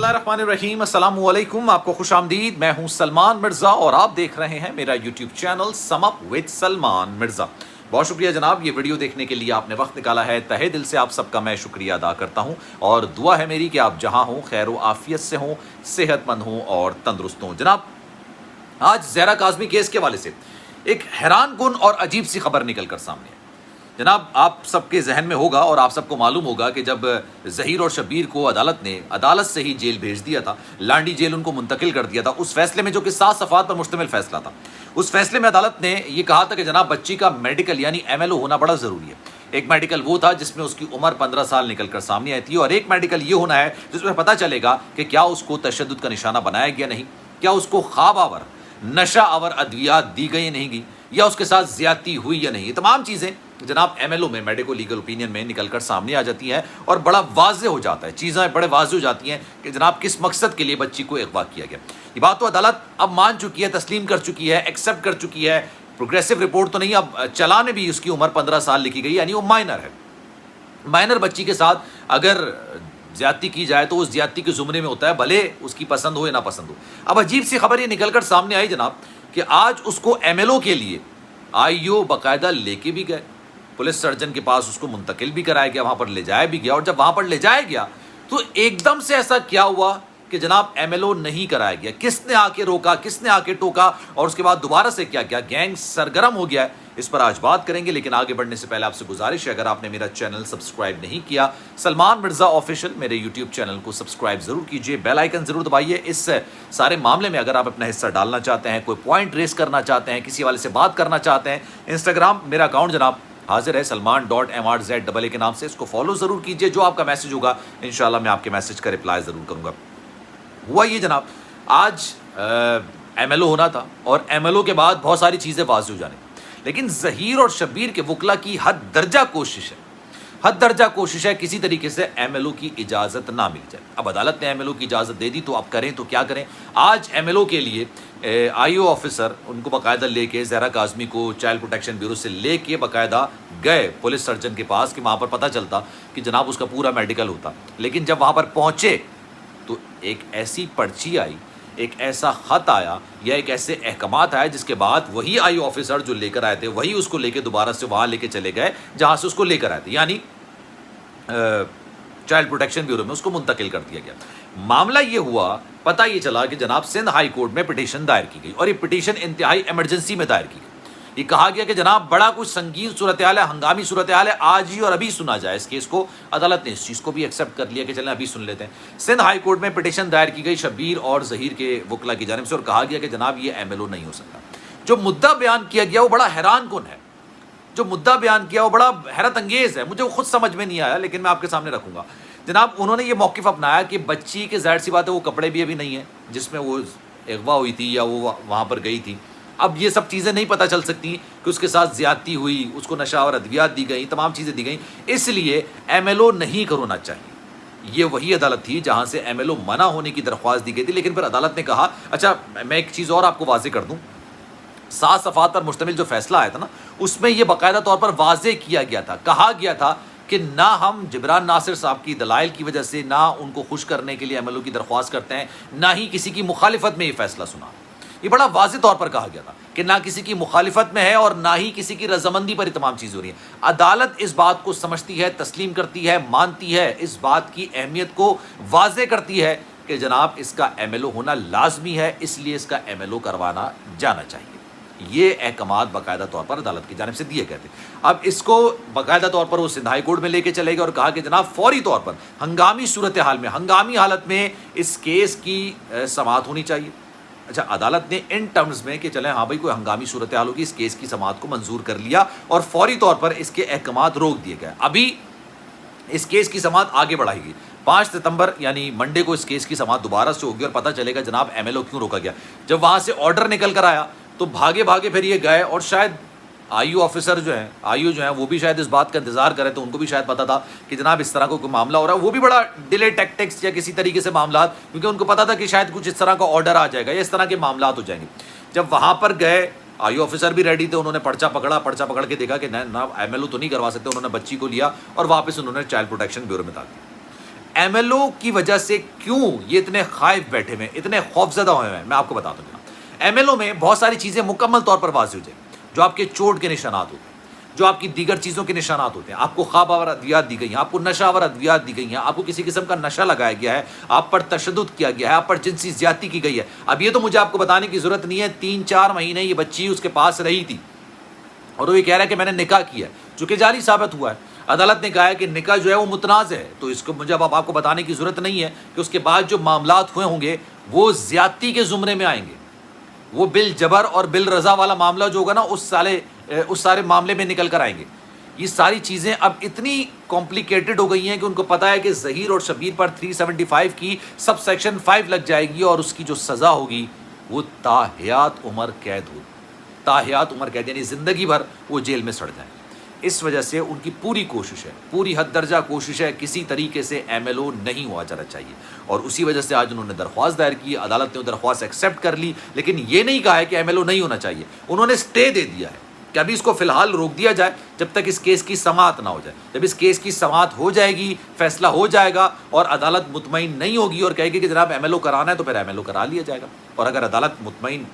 बिस्मिल्लाहिर्रहमानिर्रहीम, अस्सलाम वालेकुम। आपको खुश आमदीद। मैं हूं सलमान मिर्ज़ा और आप देख रहे हैं मेरा YouTube channel sum up with Salman Mirza. बहुत शुक्रिया जनाब, ये वीडियो देखने के लिए आपने वक्त निकाला है। तहे दिल से आप सबका मैं शुक्रिया अदा करता हूं और दुआ है मेरी कि आप जहां हों खैर व आफियत से हों, सेहतमंद हों और तंदुरुस्त हों। जनाब, आज ज़हरा काज़मी केस के वाले से एक हैरान कुन और अजीब सी खबर निकल कर सामने है। जनाब, आप सबके जहन में होगा और आप सबको मालूम होगा कि जब ज़हीर और शब्बीर को अदालत से ही जेल भेज दिया था, लांडी जेल उनको मुंतकिल कर दिया था, उस फैसले में जो कि 7 सफ़ात पर मुश्तमिल फैसला था, उस फैसले में अदालत ने ये कहा था कि जनाब बच्ची का मेडिकल यानी MLO होना बड़ा ज़रूरी है। एक मेडिकल वो था जिसमें उसकी उम्र 15 साल निकल कर सामने आई थी और एक मेडिकल ये होना है जिसमें पता चलेगा कि क्या उसको तशद्दुद का निशाना बनाया गया नहीं, क्या उसको ख्वाब आवर नशा आवर अद्वियात दी गई या नहीं गई, या उसके साथ ज्यादती हुई या नहीं। ये तमाम चीज़ें जनाब MLO में मेडिको लीगल ओपिनियन में निकल कर सामने आ जाती हैं और बड़ा वाज़ेह हो जाता है, चीज़ें बड़े वाज़ेह हो जाती हैं कि जनाब किस मकसद के लिए बच्ची को अगवा किया गया। ये बात तो अदालत अब मान चुकी है, तस्लीम कर चुकी है, एक्सेप्ट कर चुकी है। प्रोग्रेसिव रिपोर्ट तो नहीं, अब चला में भी उसकी उम्र 15 साल लिखी गई, यानी वो माइनर है। माइनर बच्ची के साथ अगर ज्यादती की जाए तो उस ज्यादती के ज़ुमरे में होता है, भले उसकी पसंद हो या ना पसंद हो। अब अजीब सी खबर ये निकल कर सामने आई जनाब कि आज उसको MLO के लिए IO बाकायदा लेके भी गए, पुलिस सर्जन के पास उसको मुंतकिल भी कराया गया, वहाँ पर ले जाया भी गया। और जब वहाँ पर ले जाया गया तो एकदम से ऐसा क्या हुआ कि जनाब MLO नहीं कराया गया। किसने आके रोका, किसने आके टोका और उसके बाद दोबारा से क्या क्या गैंग सरगर्म हो गया है, इस पर आज बात करेंगे। लेकिन आगे बढ़ने से पहले आपसे गुजारिश है, अगर आपने मेरा चैनल सब्सक्राइब नहीं किया, सलमान मिर्ज़ा ऑफिशियल मेरे यूट्यूब चैनल को सब्सक्राइब ज़रूर कीजिए, बेल आइकन ज़रूर दबाइए। इस सारे मामले में अगर आप अपना हिस्सा डालना चाहते हैं, कोई पॉइंट रेस करना चाहते हैं, किसी वाले से बात करना चाहते हैं, इंस्टाग्राम मेरा अकाउंट जनाब हाजिर है salman.mrz के नाम से, इसको फॉलो ज़रूर कीजिए। जो आपका मैसेज होगा इंशाल्लाह मैं आपके मैसेज का रिप्लाई ज़रूर करूँगा। हुआ ये जनाब, आज MLO होना था और MLO के बाद बहुत सारी चीज़ें वाज़ेह हो जाने, लेकिन ज़हीर और शब्बीर के वकला की हद दर्जा कोशिश है किसी तरीके से MLO की इजाज़त ना मिल जाए। अब अदालत ने MLO की इजाज़त दे दी तो अब करें तो क्या करें। आज MLO के लिए IO ऑफिसर उनको बाकायदा लेके ज़हरा काज़मी को चाइल्ड प्रोटेक्शन ब्यूरो से लेके बाकायदा गए पुलिस सर्जन के पास कि वहाँ पर पता चलता कि जनाब उसका पूरा मेडिकल होता। लेकिन जब वहाँ पर पहुँचे तो एक ऐसी पर्ची आई, एक ऐसा ख़त आया या एक ऐसे अहकामात आया जिसके बाद वही IO ऑफिसर जो लेकर आए थे वही उसको लेके दोबारा से वहाँ लेके चले गए जहाँ से उसको लेकर आए थे, यानी चाइल्ड प्रोटेक्शन ब्यूरो में उसको मुंतकिल कर दिया गया। मामला ये हुआ, पता ये चला कि जनाब सिंध हाई कोर्ट में पिटीशन दायर की गई और ये पिटीशन इंतहाई एमरजेंसी में दायर की गई। ये कहा गया कि जनाब बड़ा कुछ संगीन सूरत हाल है, हंगामी सूरत हाल है, आज ही और अभी सुना जाए इस केस को। अदालत ने इस चीज़ को भी एक्सेप्ट कर लिया कि चलें अभी सुन लेते हैं। सिंध हाई कोर्ट में पिटीशन दायर की गई शब्बीर और ज़हीर के वकला की जानिब से और कहा गया कि जनाब ये MLO नहीं हो सकता। जो मुद्दा बयान किया गया वो बड़ा हैरान कुन है, जो मुद्दा बयान किया वो बड़ा हैरत अंगेज़ है, मुझे वो खुद समझ में नहीं आया, लेकिन मैं आपके सामने रखूँगा। जनाब उन्होंने ये मौक़िफ़ अपनाया कि बच्ची के ज़ाहिर सी बात है वो कपड़े भी अभी नहीं हैं जिसमें वो अगवा हुई थी या वो वहाँ पर गई थी। अब ये सब चीज़ें नहीं पता चल सकती कि उसके साथ ज़्यादती हुई, उसको नशा और अद्वियात दी गई, तमाम चीज़ें दी गई, इसलिए MLO नहीं करना चाहिए। ये वही अदालत थी जहाँ से MLO मना होने की दरख्वास्त दी गई थी। लेकिन फिर अदालत ने कहा, अच्छा मैं एक चीज़ और आपको वाज़ेह कर दूँ, 7 सफ़ात पर मुश्तमिल जो फैसला आया था ना, उसमें यह बाकायदा तौर पर वाज़ेह किया गया था, कहा गया था कि ना हम जिब्रान नासिर साहब की दलाइल की वजह से ना उनको खुश करने के लिए MLO की दरख्वास्त करते हैं, ना ही किसी की मुखालिफत में ये फैसला सुना। ये बड़ा वाज़ेह तौर पर कहा गया था कि ना किसी की मुखालिफत में है और ना ही किसी की रजामंदी पर ये तमाम चीज़ हो रही है। अदालत इस बात को समझती है, तस्लीम करती है, मानती है, इस बात की अहमियत को वाज़ेह करती है कि जनाब इसका MLO होना लाजमी है, इसलिए इसका MLO करवाना जाना चाहिए। ये अहकामात बाकायदा तौर पर अदालत की जानिब से दिए गए थे। अब इसको बाकायदा तौर पर वो सिंध हाई कोर्ट में लेके चले गए और कहा कि जनाब फौरी तौर पर हंगामी सूरत हाल में, हंगामी हालत में इस केस की समाअत होनी चाहिए। अच्छा, अदालत ने इन टर्म्स में कि चलें हाँ भाई कोई हंगामी सूरत हाल होगी, इस केस की समाअत को मंजूर कर लिया और फौरी तौर पर इसके अहकामात रोक दिए गए। अभी इस केस की समाअत आगे बढ़ाएगी। 5 सितंबर यानी मंडे को इस केस की समाअत दोबारा से होगी और पता चलेगा जनाब MLO क्यों रोका गया। जब वहाँ से ऑर्डर निकल कर आया तो भागे भागे फिर ये गए और शायद IO ऑफिसर जो हैं वो भी शायद इस बात का इंतज़ार करे, तो उनको भी शायद पता था कि जनाब इस तरह का कोई मामला हो रहा है। वो भी बड़ा डिले टैक्टिक्स या किसी तरीके से मामला, क्योंकि उनको पता था कि शायद कुछ इस तरह का ऑर्डर आ जाएगा या इस तरह के मामला हो जाएंगे। जब वहाँ पर गए IO ऑफिसर भी रेडी थे, उन्होंने पर्चा पकड़ के देखा कि ना MLO तो नहीं करवा सकते। उन्होंने बच्ची को लिया और वापस उन्होंने चाइल्ड प्रोटेक्शन ब्यूरो में डाल दिया। ایم ایل او کی وجہ سے کیوں یہ اتنے خائف بیٹھے ہوئے ہیں, اتنے خوفزدہ ہوئے ہیں, میں آپ کو بتاتا ہوں. ایم ایل او میں بہت ساری چیزیں مکمل طور پر واضح ہو جائیں, جو آپ کے چوٹ کے نشانات ہوتے ہیں, جو آپ کی دیگر چیزوں کے نشانات ہوتے ہیں. آپ کو خواب آور ادویات دی گئی ہیں, آپ کو نشہ آور ادویات دی گئی ہیں, آپ کو کسی قسم کا نشہ لگایا گیا ہے, آپ پر تشدد کیا گیا ہے, آپ پر جنسی زیادتی کی گئی ہے. اب یہ تو مجھے آپ کو بتانے کی ضرورت نہیں ہے, 3-4 مہینے یہ بچی اس کے پاس رہی تھی اور وہ یہ کہہ رہا ہے کہ میں نے نکاح کیا ہے, جو کہ جعلی ثابت ہوا ہے. عدالت نے کہا ہے کہ نکاح جو ہے وہ متنازع ہے, تو اس کو مجھے اب آپ کو بتانے کی ضرورت نہیں ہے کہ اس کے بعد جو معاملات ہوئے ہوں گے وہ زیادتی کے زمرے میں آئیں گے. وہ بالجبر اور بالرضا والا معاملہ جو ہوگا نا اس سارے معاملے میں نکل کر آئیں گے. یہ ساری چیزیں اب اتنی کمپلیکیٹڈ ہو گئی ہیں کہ ان کو پتہ ہے کہ ظہیر اور شبیر پر 375 کی سب سیکشن 5 لگ جائے گی اور اس کی جو سزا ہوگی وہ تاحیات عمر قید ہوگی. تاحیات عمر قید یعنی زندگی بھر وہ جیل میں سڑ جائیں. اس وجہ سے ان کی پوری کوشش ہے, پوری حد درجہ کوشش ہے, کسی طریقے سے ایم ایل او نہیں ہوا جانا چاہیے. اور اسی وجہ سے آج انہوں نے درخواست دائر کی, عدالت نے وہ درخواست ایکسیپٹ کر لی, لیکن یہ نہیں کہا ہے کہ ایم ایل او نہیں ہونا چاہیے. انہوں نے اسٹے دے دیا ہے کہ ابھی اس کو فی الحال روک دیا جائے جب تک اس کیس کی سماعت نہ ہو جائے. جب اس کیس کی سماعت ہو جائے گی, فیصلہ ہو جائے گا اور عدالت مطمئن نہیں ہوگی اور کہے گی کہ جناب ایم ایل او کرانا ہے, تو پھر ایم ایل او کرا لیا جائے گا. اور اگر عدالت مطمئن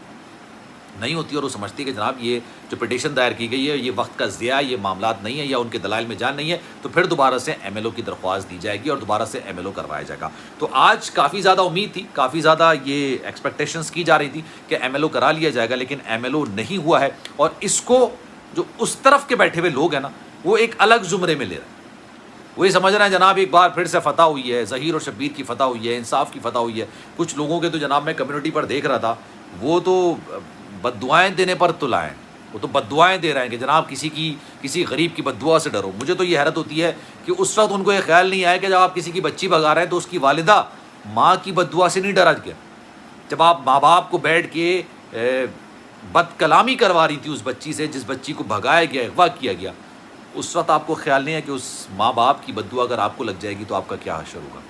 نہیں ہوتی اور وہ سمجھتی ہے کہ جناب یہ جو پٹیشن دائر کی گئی ہے یہ وقت کا ضیاع, یہ معاملات نہیں ہے یا ان کے دلائل میں جان نہیں ہے, تو پھر دوبارہ سے ایم ایل او کی درخواست دی جائے گی اور دوبارہ سے ایم ایل او کروایا جائے گا. تو آج کافی زیادہ امید تھی, کافی زیادہ یہ ایکسپیکٹیشنز کی جا رہی تھی کہ ایم ایل او کرا لیا جائے گا, لیکن ایم ایل او نہیں ہوا ہے. اور اس کو جو اس طرف کے بیٹھے ہوئے لوگ ہیں نا, وہ ایک الگ زمرے میں لے رہے ہیں. وہ یہ سمجھ رہے ہیں جناب ایک بار پھر سے فتح ہوئی ہے, ظہیر اور شبیر کی فتح ہوئی ہے, انصاف کی فتح ہوئی ہے. کچھ لوگوں کے تو جناب میں کمیونٹی پر دیکھ رہا تھا, وہ تو بد دعائیں دینے پر تلائیں, وہ تو بد دعائیں دے رہے ہیں کہ جناب کسی غریب کی بد دعا سے ڈرو. مجھے تو یہ حیرت ہوتی ہے کہ اس وقت ان کو یہ خیال نہیں آیا کہ جب آپ کسی کی بچی بھگا رہے ہیں تو اس کی والدہ ماں کی بد دعا سے نہیں ڈرا گیا. جب آپ ماں باپ کو بیٹھ کے بد کلامی کروا رہی تھی اس بچی سے, جس بچی کو بھگایا گیا, اغوا کیا گیا, اس وقت آپ کو خیال نہیں ہے کہ اس ماں باپ کی بد دعا اگر آپ کو لگ جائے گی تو آپ کا کیا حشر ہوگا.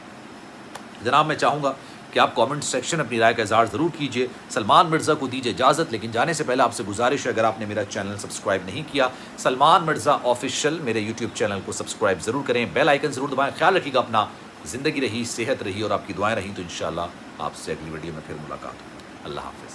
جناب میں چاہوں گا کہ آپ کامنٹ سیکشن اپنی رائے کا اظہار ضرور کیجئے. سلمان مرزا کو دیجیے اجازت, لیکن جانے سے پہلے آپ سے گزارش ہے اگر آپ نے میرا چینل سبسکرائب نہیں کیا, سلمان مرزا آفیشیل میرے یوٹیوب چینل کو سبسکرائب ضرور کریں, بیل آئیکن ضرور دبائیں. خیال رکھیے گا اپنا, زندگی رہی, صحت رہی اور آپ کی دعائیں رہیں تو انشاءاللہ آپ سے اگلی ویڈیو میں پھر ملاقات ہوگی. اللہ حافظ.